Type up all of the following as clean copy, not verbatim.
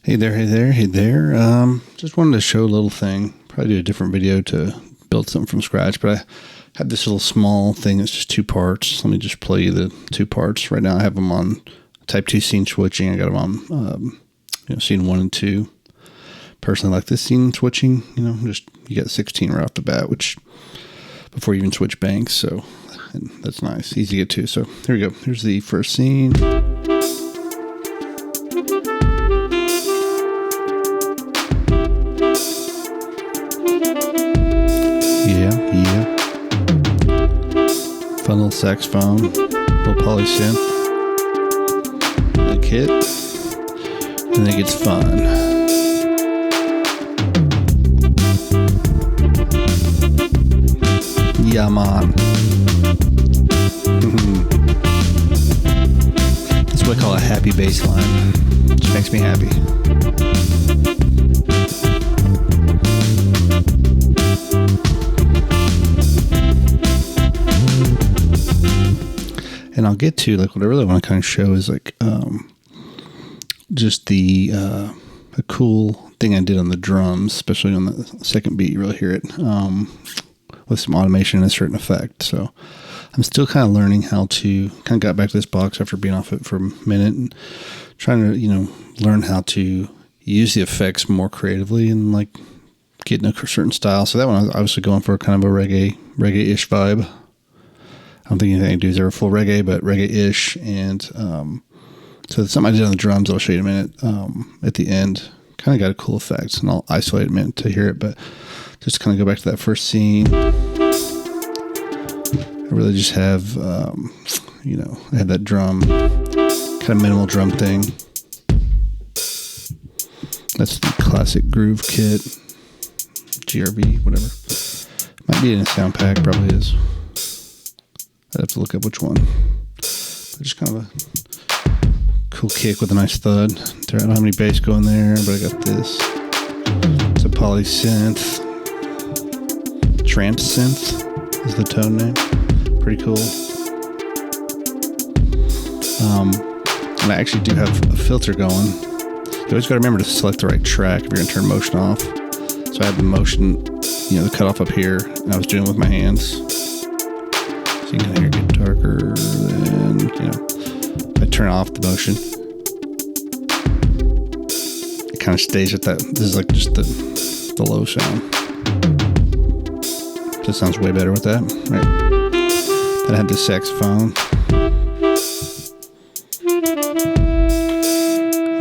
Hey there, hey there, hey there. Just wanted to show a little thing. Probably do a different video to build something from scratch, but I have this little small thing that's just 2 parts. Let me just play you the 2 parts. Right now I have them on type 2 scene switching. I got them on scene 1 and 2. Personally, I like this scene switching. Just you get 16 right off the bat, which before you even switch banks, so that's nice. Easy to get to. So here we go. Here's the first scene. Yeah. Fun little saxophone, little polysynth, and a kit, and then it gets fun. Yeah, man. That's what I call a happy bass line. Just makes me happy. And I'll get to what I really want to kind of show is just the a cool thing I did on the drums, especially on the second beat. You really hear it with some automation and a certain effect. So I'm still kind of learning how to kind of got back to this box after being off it for a minute and trying to learn how to use the effects more creatively and get in a certain style. So that one I was obviously going for kind of a reggae-ish vibe. I don't think anything I do is ever full reggae, but reggae-ish. And so something I did on the drums, I'll show you in a minute at the end. Kind of got a cool effect, and I'll isolate it a minute to hear it. But just kind of go back to that first scene. I really just have, I had that drum, kind of minimal drum thing. That's the classic groove kit, GRV, whatever. Might be in a sound pack, probably is. I'd have to look up which one. But just kind of a cool kick with a nice thud. I don't have any bass going there, but I got this. It's a polysynth. Trance synth is the tone name. Pretty cool. And I actually do have a filter going. You always got to remember to select the right track if you're going to turn motion off. So I had the motion, the cutoff up here, and I was doing it with my hands. So you can hear it get darker, then, if I turn off the motion, it kind of stays at that. This is just the low sound. That sounds way better with that, right? Then I had the saxophone,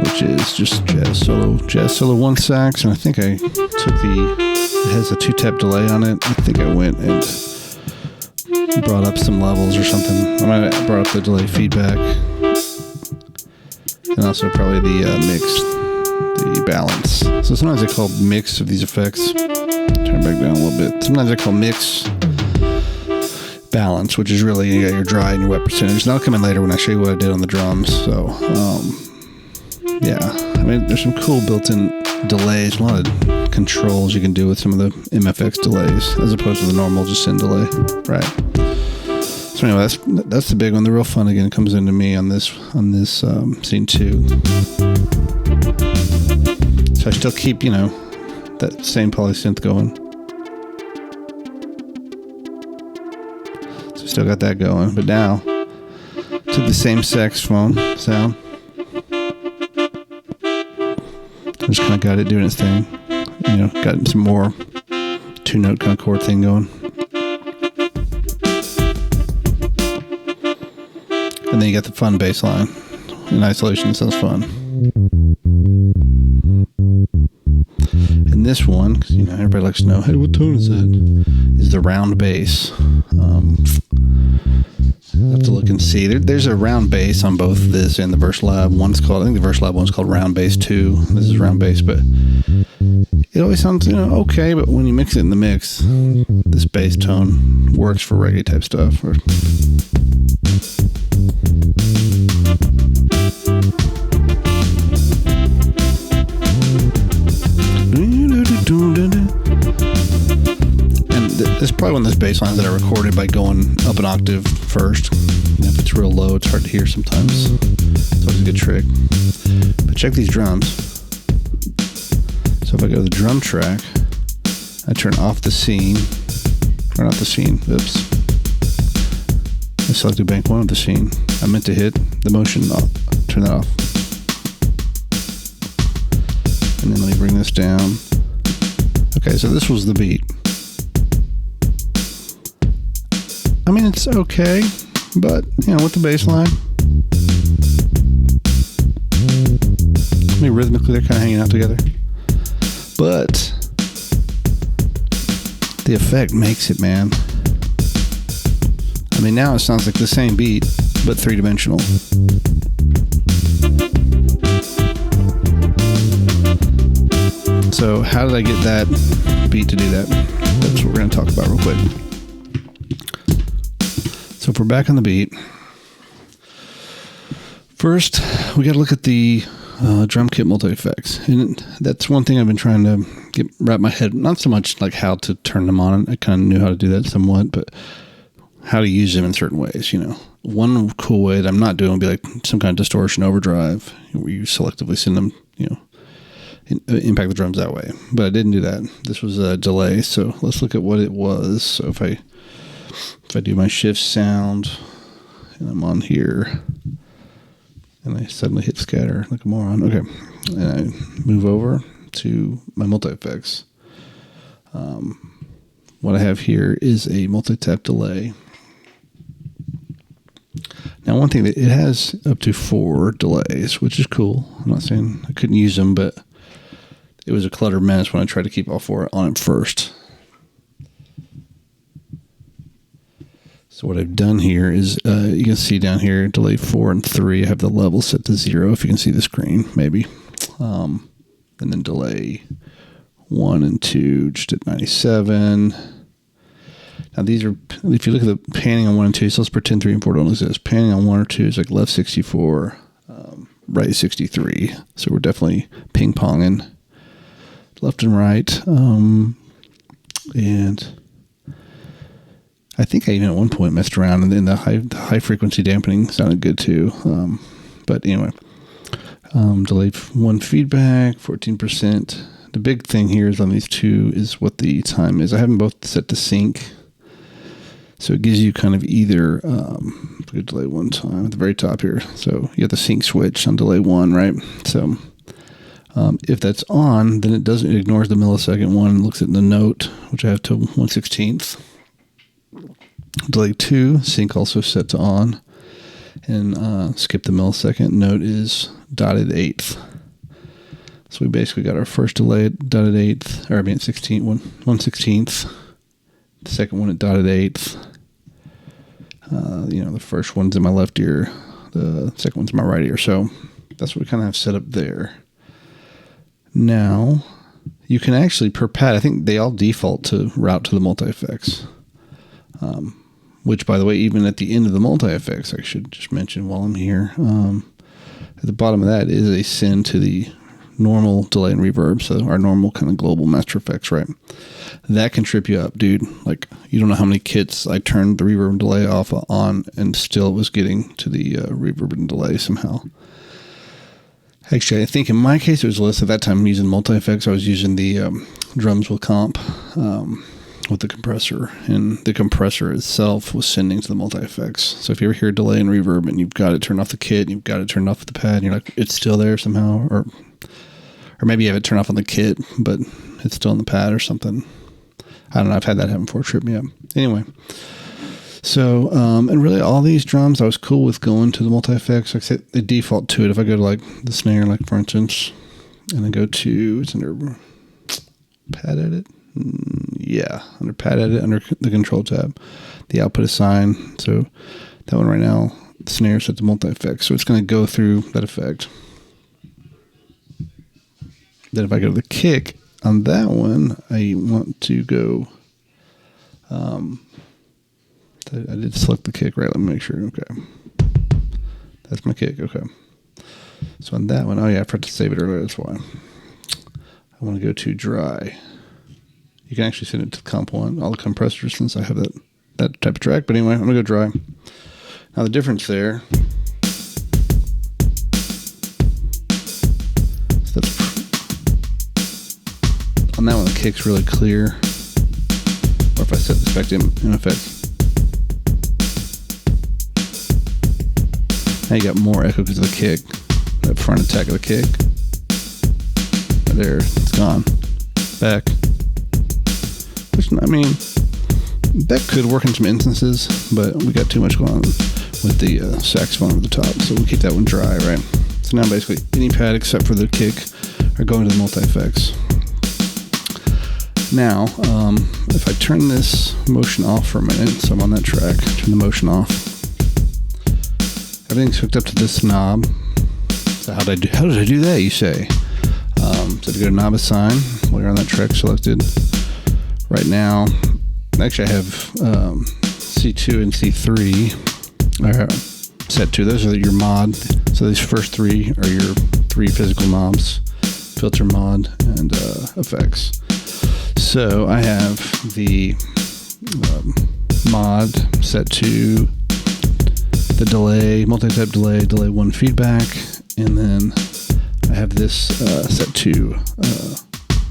which is just jazz solo 1 sax, and I think I took it has a 2-tap delay on it. I think I went and brought up some levels or something. I might have brought up the delay feedback, and also probably the mix, the balance. So sometimes I call mix of these effects. Turn back down a little bit. Sometimes I call mix balance, which is really your dry and your wet percentage. And that'll come in later when I show you what I did on the drums. So, there's some cool built-in delays, a lot of controls you can do with some of the MFX delays, as opposed to the normal just send delay, right? So anyway, that's the big one. The real fun again comes into me on this scene 2. So I still keep that same polysynth going. So still got that going, but now to the same saxophone sound. Just kind of got it doing its thing. Got some more 2-note kind of chord thing going. And then you got the fun bass line. In isolation, it sounds fun. And this one, because everybody likes to know, hey, what tone is that? Is the round bass. I have to look and see. There's a round bass on both this and the Versalab. I think the Versalab one's called Round Bass 2. This is round bass, but it always sounds, okay, but when you mix it in the mix, this bass tone works for reggae type stuff. And this is probably one of those bass lines that I recorded by going up an octave first. If it's real low, it's hard to hear sometimes. It's always a good trick. But check these drums. So if I go to the drum track, I turn off the scene, or not the scene, oops. I selected bank 1 of the scene. I meant to hit the motion, turn that off. And then let me bring this down. Okay, so this was the beat. I mean, it's okay, but, you know, with the bass line, I mean, rhythmically they're kind of hanging out together. But the effect makes it, man. I mean, now it sounds like the same beat, but 3-dimensional. So how did I get that beat to do that? That's what we're going to talk about real quick. So if we're back on the beat, first we got to look at the drum kit multi-effects. And that's one thing I've been trying to wrap my head, not so much like how to turn them on. I kind of knew how to do that somewhat, but how to use them in certain ways, you know. One cool way that I'm not doing would be like some kind of distortion overdrive where you selectively send them, you know, impact the drums that way. But I didn't do that. This was a delay, so let's look at what it was. So if I do my shift sound and I'm on here and I suddenly hit scatter like a moron, okay, and I move over to my multi-effects. What I have here is a multi-tap delay. Now, one thing that it has up to 4 delays, which is cool. I'm not saying I couldn't use them, but it was a cluttered mess when I tried to keep all 4 on it first. So what I've done here is, you can see down here, delay 4 and 3. I have the level set to 0, if you can see the screen, maybe. And then delay 1 and 2 just at 97. Now these are, if you look at the panning on 1 and 2, so let's pretend 3 and 4 don't exist. Panning on 1 or 2 is like left 64, right 63. So we're definitely ping-ponging left and right. And I think I even at one point messed around, and then the high frequency dampening sounded good too. But anyway, delay 1 feedback, 14%. The big thing here is on these 2 is what the time is. I have them both set to sync. So it gives you kind of either, if we could delay 1 time at the very top here. So you have the sync switch on delay 1, right? So if that's on, then it ignores the millisecond one and looks at the note, which I have to 1/16. Delay 2, sync also set to on, and skip the millisecond. Note is dotted 1/8. So we basically got our first delay at dotted 1/8, or I mean 1/16. The second one at dotted 1/8. You know, the first one's in my left ear, the second one's in my right ear. So that's what we kind of have set up there. Now, you can actually, per pad, I think they all default to route to the multi-effects. Which, by the way, even at the end of the multi-effects, I should just mention while I'm here, at the bottom of that is a send to the normal delay and reverb, so our normal kind of global master effects, right? That can trip you up, dude. Like, you don't know how many kits I turned the reverb and delay off on, and still was getting to the reverb and delay somehow. Actually, I think in my case it was less. At that time, I'm using multi-effects. I was using the drums with comp with the compressor, and the compressor itself was sending to the multi-effects. So if you ever hear delay and reverb and you've got it turned off the kit and you've got it turned off the pad and you're like, it's still there somehow, or maybe you have it turned off on the kit, but it's still on the pad or something. I don't know. I've had that happen before. It tripped me up. Anyway. So, and really all these drums, I was cool with going to the multi-effects. Like I said, they default to it. If I go to like the snare, like for instance, and I go to, it's under pad edit. Yeah. Under pad edit, under the control tab, the output assign. So that one right now, the snare set to multi-effects. So it's going to go through that effect. Then if I go to the kick on that one, I want to go, I did select the kick, right? Let me make sure. Okay. That's my kick. Okay. So on that one, oh yeah, I forgot to save it earlier. That's why. I want to go to dry. You can actually send it to comp one, all the compressors, since I have that type of track. But anyway, I'm going to go dry. Now the difference there. So on that one, the kick's really clear. Or if I set this back to in effect, now you got more echo because of the kick. That front attack of the kick. Right there, it's gone. Back. Which, I mean, that could work in some instances, but we got too much going on with the saxophone over the top, so we'll keep that one dry, right? So now basically any pad except for the kick are going to the multi-effects. Now, if I turn this motion off for a minute, so I'm on that track, turn the motion off. Everything's hooked up to this knob. So how did I do that, you say? So to go to knob assign, while you're on that track selected, right now, actually I have C2 and C3 set to. Those are your mod. So these first three are your three physical knobs: filter, mod, and effects. So I have the mod set to the delay, multi-tap delay, delay 1 feedback, and then I have this set to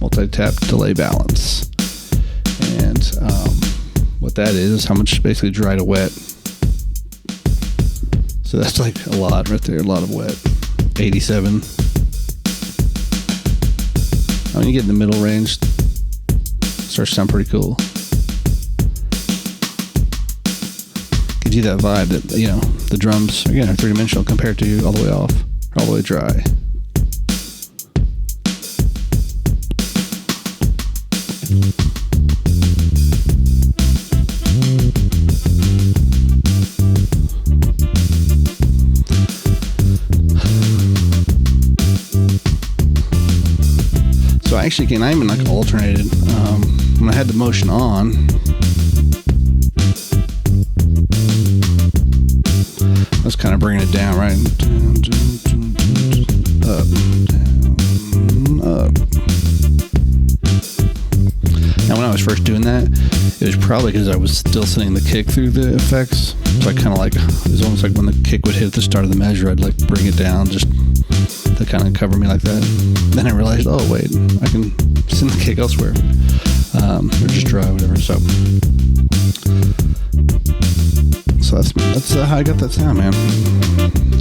multi-tap delay balance. And what that is how much basically dry to wet. So that's like a lot right there, a lot of wet. 87. When you get in the middle range, starts to sound pretty cool. Gives you that vibe that, you know, the drums, again, are three-dimensional compared to all the way off, all the way dry. So actually, again, I even like alternated. When I had the motion on, I was kind of bringing it down, right? Up, down, up. Now, when I was first doing that, it was probably because I was still sending the kick through the effects. So I kind of like, it was almost like when the kick would hit the start of the measure, I'd like bring it down just to kind of cover me like that. Then I realized, oh wait, I can send the kick elsewhere, or just dry, whatever. So that's how I got that sound, man.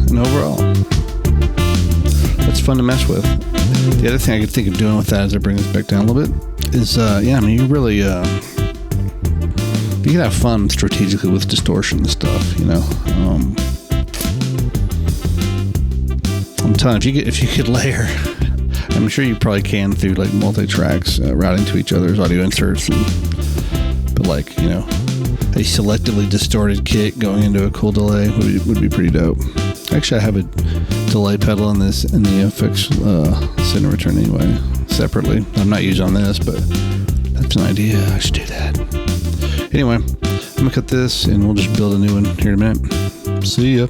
And overall, that's fun to mess with. The other thing I could think of doing with that, as I bring this back down a little bit, is yeah, I mean, you really you can have fun strategically with distortion and stuff, you know. I'm telling you, if you could layer, I'm sure you probably can through like multi-tracks, routing to each other's audio inserts, but like, you know, a selectively distorted kick going into a cool delay would be pretty dope. Actually, I have a delay pedal in the FX send and return anyway, separately. I'm not using on this, but that's an idea. I should do that. Anyway, I'm gonna cut this and we'll just build a new one here in a minute. See ya.